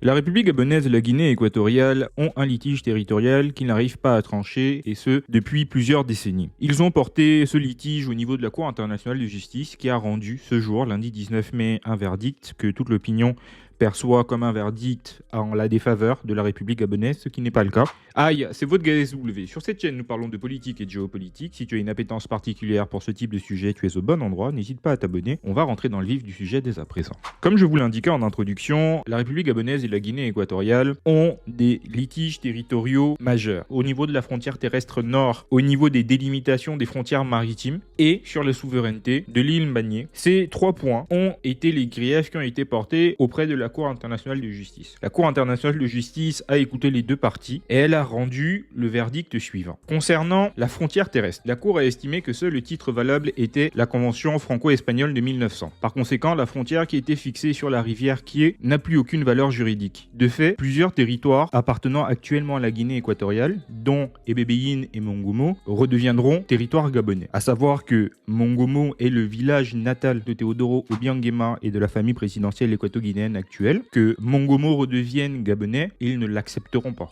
La République gabonaise et la Guinée équatoriale ont un litige territorial qu'ils n'arrivent pas à trancher, et ce, depuis plusieurs décennies. Ils ont porté ce litige au niveau de la Cour internationale de justice qui a rendu ce jour, lundi 19 mai, un verdict que toute l'opinion perçoit comme un verdict en la défaveur de la République gabonaise, ce qui n'est pas le cas. Aïe, c'est votre GSW. Sur cette chaîne, nous parlons de politique et de géopolitique. Si tu as une appétence particulière pour ce type de sujet, tu es au bon endroit. N'hésite pas à t'abonner. On va rentrer dans le vif du sujet dès à présent. Comme je vous l'indiquais en introduction, la République gabonaise et la Guinée équatoriale ont des litiges territoriaux majeurs au niveau de la frontière terrestre nord, au niveau des délimitations des frontières maritimes et sur la souveraineté de l'île Mbagné. Ces 3 points ont été les griefs qui ont été portés auprès de la Cour internationale de justice. La Cour internationale de justice a écouté les deux parties et elle a rendu le verdict suivant. Concernant la frontière terrestre, la Cour a estimé que seul le titre valable était la Convention franco-espagnole de 1900. Par conséquent, la frontière qui était fixée sur la rivière Kié n'a plus aucune valeur juridique. De fait, plusieurs territoires appartenant actuellement à la Guinée équatoriale, dont Ebébéine et Mongomo, redeviendront territoires gabonais. À savoir que Mongomo est le village natal de Teodoro Obiang-Nguema et de la famille présidentielle équato-guinéenne actuelle. Que Mongomo redevienne gabonais, ils ne l'accepteront pas.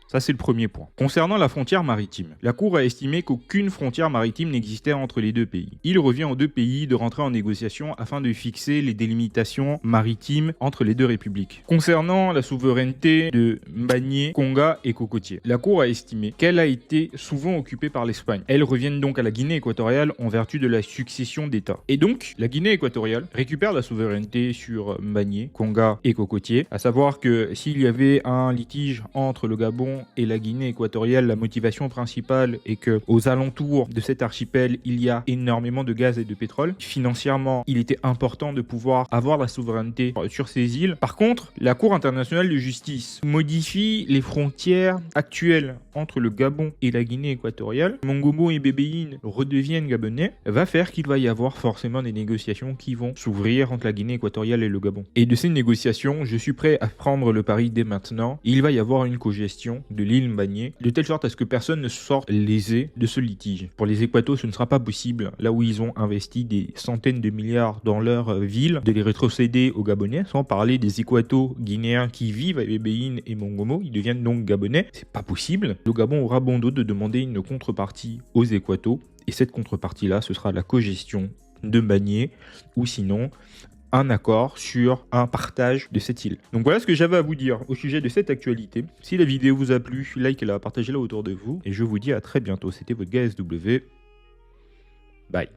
Ça, c'est le premier point. Concernant la frontière maritime, la Cour a estimé qu'aucune frontière maritime n'existait entre les deux pays. Il revient aux deux pays de rentrer en négociation afin de fixer les délimitations maritimes entre les deux républiques. Concernant la souveraineté de Mbagné, Konga et Cocotier, la Cour a estimé qu'elle a été souvent occupée par l'Espagne. Elles reviennent donc à la Guinée équatoriale en vertu de la succession d'États. Et donc, la Guinée équatoriale récupère la souveraineté sur Mbagné, Konga et Cocotier, à savoir que s'il y avait un litige entre le Gabon et la Guinée équatoriale, la motivation principale est que aux alentours de cet archipel, il y a énormément de gaz et de pétrole. Financièrement, il était important de pouvoir avoir la souveraineté sur ces îles. Par contre, la Cour internationale de justice modifie les frontières actuelles entre le Gabon et la Guinée équatoriale. Mongomo et Bébéine redeviennent gabonais, va faire qu'il va y avoir forcément des négociations qui vont s'ouvrir entre la Guinée équatoriale et le Gabon. Et de ces négociations, je suis prêt à prendre le pari dès maintenant. Il va y avoir une cogestion de l'île Mbagné, de telle sorte à ce que personne ne sorte lésé de ce litige. Pour les Équatos, ce ne sera pas possible, là où ils ont investi des centaines de milliards dans leur ville, de les rétrocéder aux Gabonais, sans parler des Équatos guinéens qui vivent à Bébéine et Mongomo, ils deviennent donc Gabonais. C'est pas possible. Le Gabon aura bon dos de demander une contrepartie aux Équatos, et cette contrepartie-là, ce sera la cogestion de Mbagné, ou sinon un accord sur un partage de cette île. Donc voilà ce que j'avais à vous dire au sujet de cette actualité. Si la vidéo vous a plu, likez-la, partagez-la autour de vous, et je vous dis à très bientôt. C'était votre GSW. Bye.